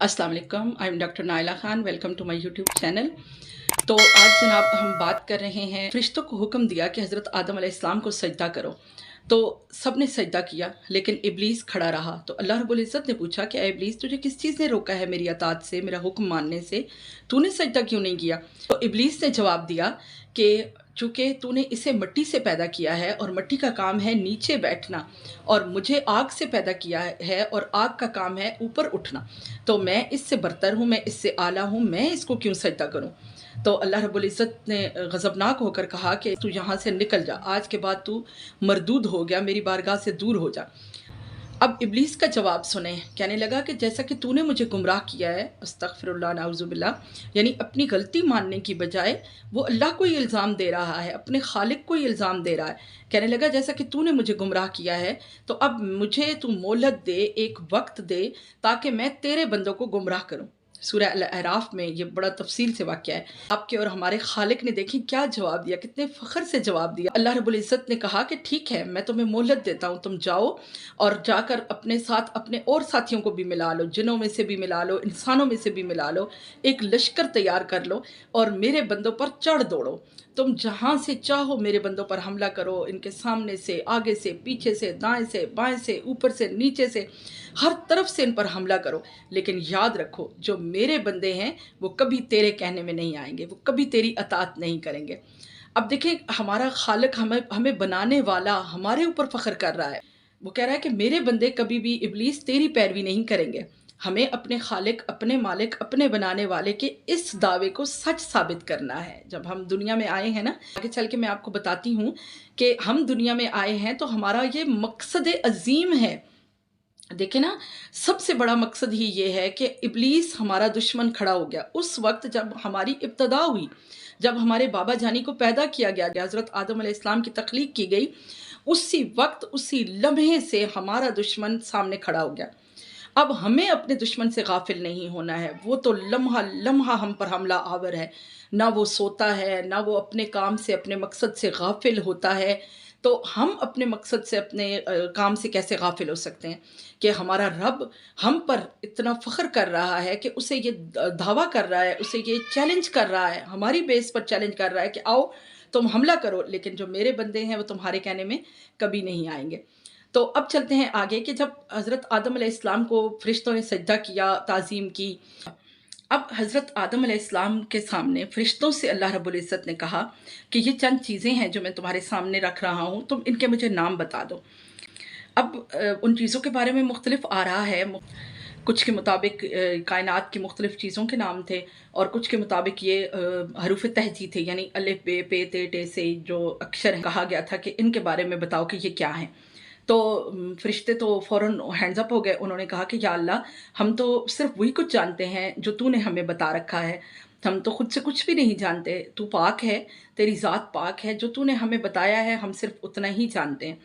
अस्सलाम वालेकुम, I am doctor Naila Khan. Welcome to my YouTube channel. तो आज जनाब हम बात कर रहे हैं, फरिश्तों को हुक्म दिया कि हज़रत आदम अलैहिस्सलाम को सजदा करो। तो सब ने सजदा किया, लेकिन इब्लीस खड़ा रहा। तो अल्लाह रब्बुल इज़्ज़त ने पूछा कि ए इब्लीस, तुझे किस चीज़ ने रोका है मेरी अताअत से, मेरा हुक्म मानने से? तूने सजदा क्यों नहीं किया? तो इब्लीस ने जवाब दिया कि चूँकि तूने इसे मिट्टी से पैदा किया है और मिट्टी का काम है नीचे बैठना, और मुझे आग से पैदा किया है और आग का काम है ऊपर उठना। तो मैं इससे बरतर हूँ, मैं इससे आला हूँ, मैं इसको क्यों सजदा करूँ? तो अल्लाह रब्बुल इज़्ज़त ने गज़बनाक होकर कहा कि तू यहाँ से निकल जा, आज के बाद तू मरदूद हो गया, मेरी बारगाह से दूर हो जा। अब इब्लीस का जवाब सुने, कहने लगा कि जैसा कि तूने मुझे गुमराह किया है, अस्तग़फ़िरुल्लाह नाउज़ुबिल्लाह, यानी अपनी गलती मानने की बजाय वो अल्लाह को ही इल्ज़ाम दे रहा है, अपने खालिक को ही इल्ज़ाम दे रहा है। कहने लगा जैसा कि तूने मुझे गुमराह किया है, तो अब मुझे तू मोहलत दे, एक वक़्त दे, ताकि मैं तेरे बंदों को गुमराह करूँ। सूरह अल-अराफ़ में ये बड़ा तफ़सील से वाक़या है। आपके और हमारे खालिक ने देखें क्या जवाब दिया, कितने फ़ख्र से जवाब दिया। अल्लाह रब्बुल इज़्ज़त ने कहा कि ठीक है, मैं तुम्हें मोहलत देता हूँ, तुम जाओ और जाकर अपने साथ अपने और साथियों को भी मिला लो, जिन्नों में से भी मिला लो, इंसानों में से भी मिला लो, एक लश्कर तैयार कर लो और मेरे बंदों पर चढ़ दौड़ो। तुम जहाँ से चाहो मेरे बंदों पर हमला करो, इनके सामने से, आगे से, पीछे से, दाएँ से, बाएँ से, ऊपर से, नीचे से, हर तरफ से इन पर हमला करो। लेकिन याद रखो, जो मेरे बंदे हैं वो कभी तेरे कहने में नहीं आएँगे, वो कभी तेरी अताअत नहीं करेंगे। अब देखिए, हमारा खालिक हमें हमें बनाने वाला हमारे ऊपर फ़ख्र कर रहा है। वो कह रहा है कि मेरे बंदे कभी भी इब्लीस तेरी पैरवी नहीं करेंगे। हमें अपने खालिक, अपने मालिक, अपने बनाने वाले के इस दावे को सच साबित करना है। जब हम दुनिया में आए हैं ना, आगे चल के मैं आपको बताती हूँ कि हम दुनिया में आए हैं तो हमारा ये मकसद अज़ीम है। देखिए ना, सबसे बड़ा मकसद ही ये है कि इब्लीस हमारा दुश्मन खड़ा हो गया। उस वक़्त जब हमारी इब्तिदा हुई, जब हमारे बाबा जानी को पैदा किया गया, हज़रत आदम अलैहिस्सलाम की तख़लीक़ की गई, उसी वक़्त, उसी लम्हे से हमारा दुश्मन सामने खड़ा हो गया। अब हमें अपने दुश्मन से गाफिल नहीं होना है। वो तो लम्हा-लम्हा हम पर हमला आवर है। ना वो सोता है, ना वो अपने काम से, अपने मकसद से गाफिल होता है। तो हम अपने मकसद से, अपने काम से कैसे गाफिल हो सकते हैं कि हमारा रब हम पर इतना फ़ख्र कर रहा है कि उसे ये दावा कर रहा है, उसे ये चैलेंज कर रहा है, हमारी बेस पर चैलेंज कर रहा है कि आओ तुम हमला करो, लेकिन जो मेरे बंदे हैं वो तुम्हारे कहने में कभी नहीं आएँगे। तो अब चलते हैं आगे कि जब हज़रत आदम अलैहिस्सलाम को फ़रिश्तों ने सजदा किया, ताज़ीम की। अब हज़रत आदम अलैहिस्सलाम के सामने फ़रिश्तों से अल्लाह रब्बुल इज़्ज़त ने कहा कि ये चंद चीज़ें हैं जो मैं तुम्हारे सामने रख रहा हूँ, तुम इनके मुझे नाम बता दो। अब उन चीज़ों के बारे में मुख्तलिफ आ रहा है। कुछ के मुताबिक कायनात की मुख्तलिफ चीज़ों के नाम थे, और कुछ के मुताबिक ये हरूफ तहजी थे, यानी अलिफ, बे, पे, ते, टे से जो अक्षर हैं, कहा गया था कि इनके बारे में बताओ कि ये क्या हैं। तो फ़रिश्ते तो फ़ौरन हैंड्स अप हो गए। उन्होंने कहा कि या अल्लाह, हम तो सिर्फ़ वही कुछ जानते हैं जो तूने हमें बता रखा है। हम तो खुद से कुछ भी नहीं जानते। तू पाक है, तेरी ज़ात पाक है, जो तूने हमें बताया है हम सिर्फ़ उतना ही जानते हैं।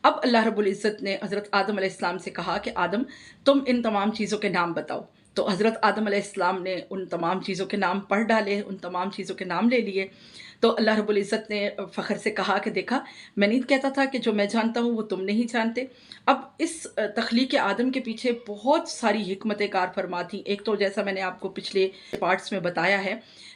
अब अल्लाह रब्बुल इज़्ज़त ने हज़रत आदम अलैहिस्सलाम से कहा कि आदम, तुम इन तमाम चीज़ों के नाम बताओ। तो हज़रत आदम अलैहिस्सलाम ने उन तमाम चीज़ों के नाम पढ़ डाले, उन तमाम चीज़ों के नाम ले लिए। तो अल्लाह रब्बुल इज़्ज़त ने फ़ख्र से कहा कि देखा, मैं नहीं कहता था कि जो मैं जानता हूँ वो तुम नहीं जानते। अब इस तख़लीक़ आदम के पीछे बहुत सारी हिकमतें कार फ़रमा थी। एक तो जैसा मैंने आपको पिछले पार्ट्स में बताया है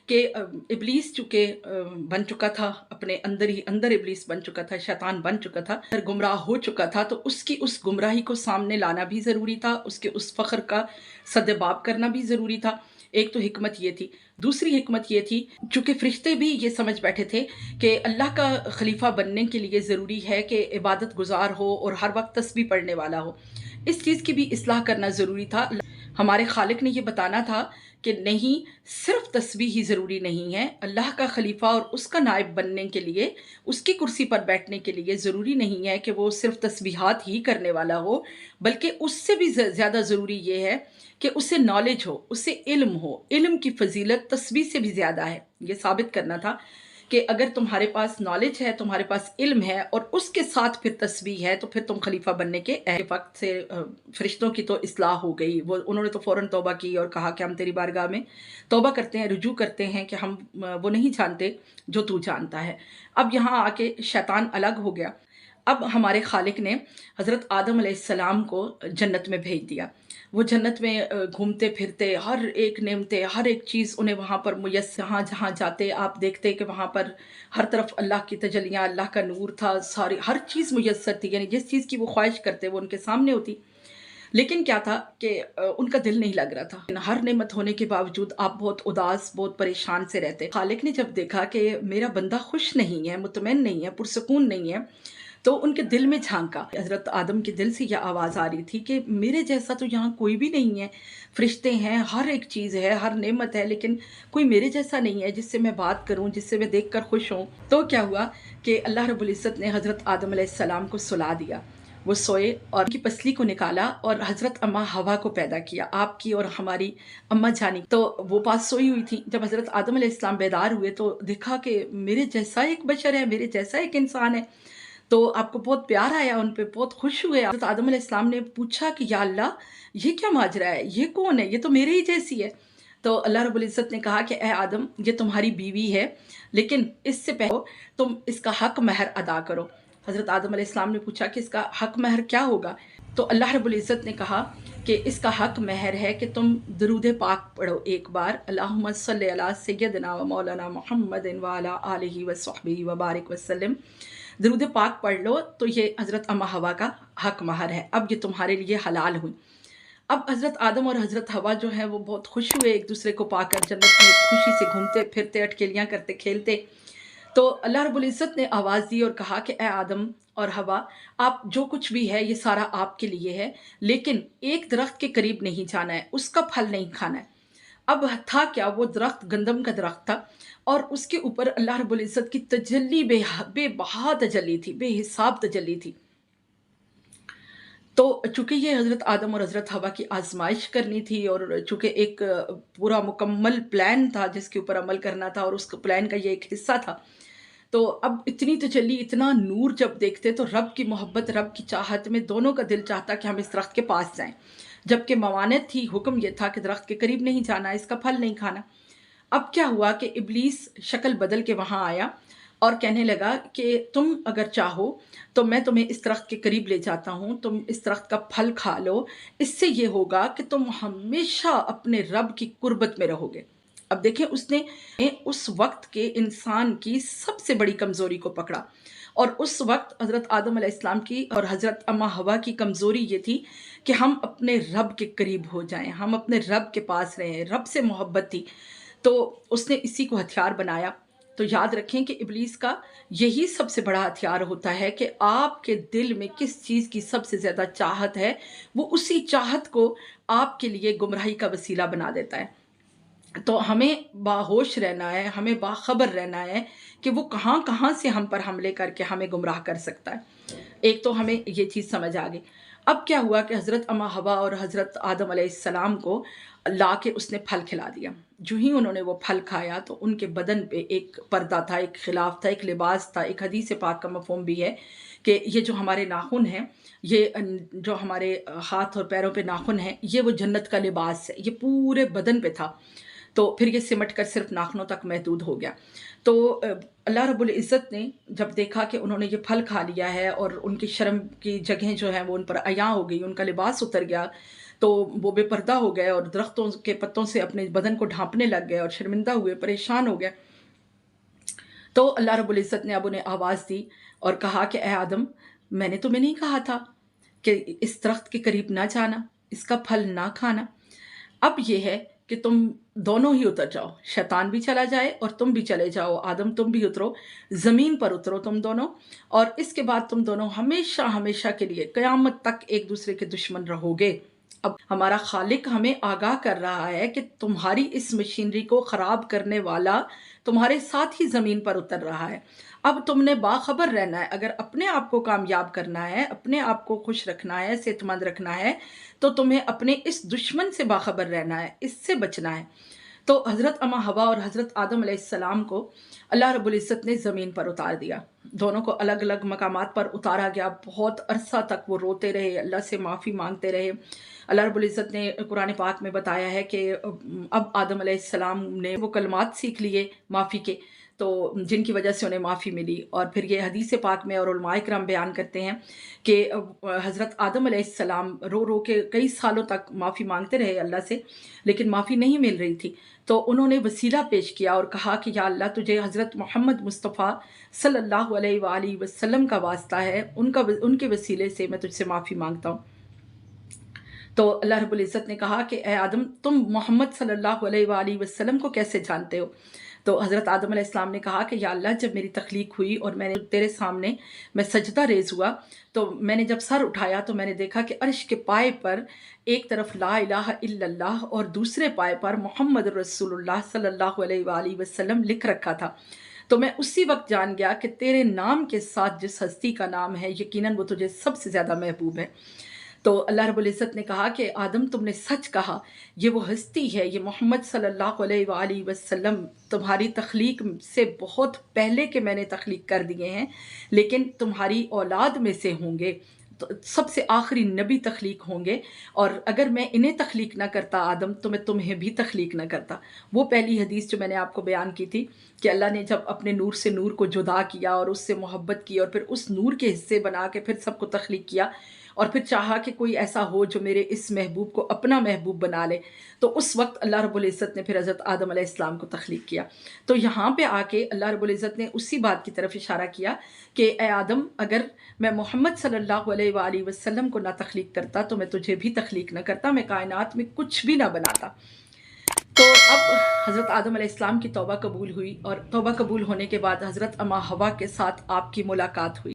कि इब्लीस चूँकि बन चुका था, अपने अंदर ही अंदर इब्लीस बन चुका था, शैतान बन चुका था, फिर गुमराह हो चुका था, तो उसकी उस गुमराही को सामने लाना भी ज़रूरी था, उसके उस फ़ख्र का सद्देबाब करना भी ज़रूरी था। एक तो हिकमत ये थी। दूसरी हिकमत ये थी, चूँकि फ़रिश्ते भी ये समझ बैठे थे कि अल्लाह का खलीफा बनने के लिए ज़रूरी है कि इबादत गुज़ार हो और हर वक़्त तस्बीह पढ़ने वाला हो। इस चीज़ की भी इस्लाह करना ज़रूरी था। हमारे खालिक ने ये बताना था कि नहीं, सिर्फ़ तस्बीह ही ज़रूरी नहीं है। अल्लाह का खलीफा और उसका नायब बनने के लिए, उसकी कुर्सी पर बैठने के लिए ज़रूरी नहीं है कि वो सिर्फ़ तस्बीहात ही करने वाला हो, बल्कि उससे भी ज़्यादा ज़रूरी ये है कि उसे नॉलेज हो, उसे इल्म हो। इल्म की फ़ज़ीलत तस्बीह से भी ज़्यादा है। ये साबित करना था कि अगर तुम्हारे पास नॉलेज है, तुम्हारे पास इल्म है और उसके साथ फिर तस्बीह है, तो फिर तुम खलीफा बनने के वक़्त से फ़रिश्तों की तो इस्लाह हो गई। उन्होंने तो फ़ौरन तौबा की और कहा कि हम तेरी बारगाह में तौबा करते हैं, रुजू करते हैं कि हम वो नहीं जानते जो तू जानता है। अब यहाँ आके शैतान अलग हो गया। अब हमारे खालिक ने हज़रत आदम अलैहिस्सलाम को जन्नत में भेज दिया। वो जन्नत में घूमते फिरते हर एक नेमतें, हर एक चीज़ उन्हें वहाँ पर मुयस्सर, जहाँ जहाँ जाते आप देखते कि वहाँ पर हर तरफ अल्लाह की तजल्लियाँ, अल्लाह का नूर था, सारी हर चीज़ मुयस्सर थी, यानी जिस चीज़ की वो ख्वाहिश करते वो उनके सामने होती। लेकिन क्या था कि उनका दिल नहीं लग रहा था। हर नेमत होने के बावजूद आप बहुत उदास, बहुत परेशान से रहते। खालिक ने जब देखा कि मेरा बंदा खुश नहीं है, मुतमईन नहीं है, पुरसुकून नहीं है, तो उनके दिल में झाँका। हज़रत आदम के दिल से यह आवाज़ आ रही थी कि मेरे जैसा तो यहाँ कोई भी नहीं है। फ़रिश्ते हैं, हर एक चीज़ है, हर नेमत है, लेकिन कोई मेरे जैसा नहीं है जिससे मैं बात करूँ, जिससे मैं देखकर खुश हूँ। तो क्या हुआ कि अल्लाह रब्बुल इज़्ज़त ने हज़रत आदम अलैहिस्सलाम को सुला दिया। वो सोए और उनकी पसली को निकाला और हज़रत अम्मा हवा को पैदा किया, आपकी और हमारी अम्मा जानी। तो वो पास सोई हुई थी। जब हज़रत आदम अलैहिस्सलाम बेदार हुए तो देखा कि मेरे जैसा एक बशर है, मेरे जैसा एक इंसान है। तो आपको बहुत प्यार आया उन पे, बहुत खुश हुए। हज़रत आदम अलैहिस्सलाम ने पूछा कि या अल्लाह, ये क्या माजरा है? ये कौन है? ये तो मेरे ही जैसी है। तो अल्लाह रब्बुल इज़्ज़त ने कहा कि ए आदम, ये तुम्हारी बीवी है, लेकिन इससे पहले तुम इसका हक महर अदा करो। हज़रत आदम अलैहिस्सलाम ने पूछा कि इसका हक महर क्या होगा? तो अल्लाह रब्बुल इज़्ज़त ने कहा कि इसका हक महर है कि तुम दुरूद पाक पढ़ो एक बार, अल्लाहुम्मा सल्लि अला सय्यदिना व मौलाना मुहम्मदिन व अला आलिहि व सहबिहि व बारिक वसल्लम। दुरूद पाक पढ़ लो तो ये हज़रत अम्मा हवा का हक महर है, अब ये तुम्हारे लिए हलाल हुई। अब हज़रत आदम और हज़रत हवा जो है वो बहुत खुश हुए एक दूसरे को पाकर, जन्नत में खुशी से घूमते फिरते, अटखेलियाँ करते खेलते। तो अल्लाह रब्बुल इज़्ज़त ने आवाज़ दी और कहा कि ए आदम और हवा, आप जो कुछ भी है ये सारा आपके लिए है, लेकिन एक दरख्त के करीब नहीं जाना है, उसका फल नहीं खाना है। अब था क्या, वो दरख्त गंदम का दरख्त था और उसके ऊपर अल्लाह रब्बुल इज़्ज़त की तजल्ली बेबहा तजल्ली थी, बेहिसाब तजल्ली थी। तो चूँकि ये हज़रत आदम और हज़रत हवा की आज़माइश करनी थी और चूँकि एक पूरा मुकम्मल प्लान था जिसके ऊपर अमल करना था और उस प्लान का ये एक हिस्सा था। तो अब इतनी तजल्ली, इतना नूर जब देखते तो रब की मोहब्बत, रब की चाहत में दोनों का दिल चाहता कि हम इस दरख्त के पास जाएँ। जबकि मवानियत थी, हुक्म ये था कि दरख्त के करीब नहीं जाना, इसका फल नहीं खाना। अब क्या हुआ कि इब्लीस शक्ल बदल के वहाँ आया और कहने लगा कि तुम अगर चाहो तो मैं तुम्हें इस दरख्त के करीब ले जाता हूँ, तुम इस दरख्त का फल खा लो, इससे ये होगा कि तुम हमेशा अपने रब की कुर्बत में रहोगे। अब देखिए, उसने उस वक्त के इंसान की सबसे बड़ी कमज़ोरी को पकड़ा और उस वक्त हज़रत आदम अलैहिस्सलाम की और हज़रत अम्मा हवा की कमज़ोरी ये थी कि हम अपने रब के करीब हो जाएँ, हम अपने रब के पास रहें, रब से मोहब्बत थी। तो उसने इसी को हथियार बनाया। तो याद रखें कि इब्लीस का यही सबसे बड़ा हथियार होता है कि आपके दिल में किस चीज़ की सबसे ज़्यादा चाहत है, वो उसी चाहत को आपके लिए गुमराही का वसीला बना देता है। तो हमें बाहोश रहना है, हमें बाखबर रहना है कि वो कहाँ-कहाँ से हम पर हमले करके हमें गुमराह कर सकता है। एक तो हमें ये चीज़ समझ आ गई। अब क्या हुआ कि हज़रत अम्मा हवा और हज़रत आदम अलैहिस्सलाम को लाके उसने फल खिला दिया। जो ही उन्होंने वो फल खाया तो उनके बदन पे एक पर्दा था, एक खिलाफ था, एक लिबास था। एक हदीस पाक का मफ़हूम भी है कि ये जो हमारे नाख़ून हैं, ये जो हमारे हाथ और पैरों पे नाख़ून हैं, ये वो जन्नत का लिबास है। ये पूरे बदन पे था। तो फिर ये सिमट कर सिर्फ नाखूनों तक महदूद हो गया। तो अल्लाह रब्बुल इज़्ज़त ने जब देखा कि उन्होंने ये फल खा लिया है और उनकी शर्म की जगहें जो हैं वो उन पर अयां हो गई, उनका लिबास उतर गया, तो वो बेपर्दा हो गए और दरख्तों के पत्तों से अपने बदन को ढाँपने लग गए और शर्मिंदा हुए, परेशान हो गए। तो अल्लाह रब्बुल इज़्ज़त ने अब उन्हें आवाज़ दी और कहा कि ए आदम, मैंने तुम्हें नहीं कहा था कि इस दरख्त के करीब ना जाना, इसका फल ना खाना। अब ये है कि तुम दोनों ही उतर जाओ, शैतान भी चला जाए और तुम भी चले जाओ, आदम तुम भी उतरो, ज़मीन पर उतरो तुम दोनों, और इसके बाद तुम दोनों हमेशा हमेशा के लिए क़यामत तक एक दूसरे के दुश्मन रहोगे। अब हमारा खालिक हमें आगाह कर रहा है कि तुम्हारी इस मशीनरी को ख़राब करने वाला तुम्हारे साथ ही ज़मीन पर उतर रहा है। अब तुमने बाखबर रहना है। अगर अपने आप को कामयाब करना है, अपने आप को खुश रखना है, सेहतमंद रखना है, तो तुम्हें अपने इस दुश्मन से बाखबर रहना है, इससे बचना है। तो हज़रत अम्मा हवा और हज़रत आदम अलैहिस्सलाम को अल्लाह रब्बुल इज़्ज़त ने ज़मीन पर उतार दिया। दोनों को अलग-अलग मकामात पर उतारा गया। बहुत अरसा तक वो रोते रहे, अल्लाह से माफ़ी माँगते रहे। अल्लाह रब्बुल इज़्ज़त ने कुरान पाक में बताया है कि अब आदम अलैहिस्सलाम ने वो कलमात सीख लिए माफ़ी के, تو जिनकी वजह से उन्हें माफ़ी मिली। और फिर ये हदीस पाक में और उलमाए किराम बयान करते हैं कि हज़रत आदम अलैहिस्सलाम रो रो के कई सालों तक माफ़ी मांगते रहे अल्लाह से, लेकिन माफ़ी नहीं मिल रही थी। तो उन्होंने वसीला पेश किया और कहा कि या अल्लाह, तुझे हज़रत मोहम्मद मुस्तफ़ा सल्लल्लाहु अलैहि वसल्लम का वास्ता है, उनके वसीले से मैं तुझसे माफ़ी मांगता हूँ। तो अल्लाह रब्बुल इज़्ज़त ने कहा कि ए आदम, तुम मोहम्मद सल्लल्लाहु अलैहि वसल्लम को कैसे जानते हो? तो हज़रत आदम अलैहिस्सलाम ने कहा कि या अल्लाह, जब मेरी तख्लीक हुई और मैंने तेरे सामने मैं सजदा रेज़ हुआ, तो मैंने जब सर उठाया तो मैंने देखा कि अर्श के पाए पर एक तरफ ला इलाहा इल्लल्लाह और दूसरे पाए पर मोहम्मद रसूलुल्लाह सल्लल्लाहु अलैहि वसल्लम लिख रखा था। तो मैं उसी वक्त जान गया कि तेरे नाम के साथ जिस हस्ती का नाम है, यकीनन वो तुझे सबसे ज़्यादा महबूब है। तो अल्लाह रब्बुल इज़्ज़त ने कहा कि आदम, तुमने सच कहा, ये वो हस्ती है, ये मोहम्मद सल्लल्लाहु अलैहि वसल्लम तुम्हारी तख्लीक से बहुत पहले के मैंने तख्लीक कर दिए हैं, लेकिन तुम्हारी औलाद में से होंगे, तो सबसे आखिरी नबी तख्लीक होंगे। और अगर मैं इन्हें तख्लीक ना करता आदम, तो मैं तुम्हें भी तख्लीक ना करता। वो पहली हदीस जो मैंने आपको बयान की थी कि अल्लाह ने जब अपने नूर से नूर को जुदा किया और उससे मोहब्बत की और फिर उस नूर के हिस्से बना के फिर सबको तख्लीक किया और फिर चाहा कि कोई ऐसा हो जो मेरे इस महबूब को अपना महबूब बना ले, तो उस वक्त अल्लाह रब्बुल इज़्ज़त ने फिर हज़रत आदम अलैहिस्सलाम को तख्लीक किया। तो यहाँ पे आके अल्लाह रब्बुल इज़्ज़त ने उसी बात की तरफ इशारा किया कि ए आदम, अगर मैं मोहम्मद सल्लल्लाहु अलैहि वसल्लम को ना तख्लीक करता तो मैं तुझे भी तख्लीक ना करता, मैं कायनात में कुछ भी ना बनाता। तो अब हज़रत आदम अलैहिस्सलाम की तौबा कबूल हुई और तौबा कबूल होने के बाद हज़रत अम्मा हवा के साथ आपकी मुलाकात हुई।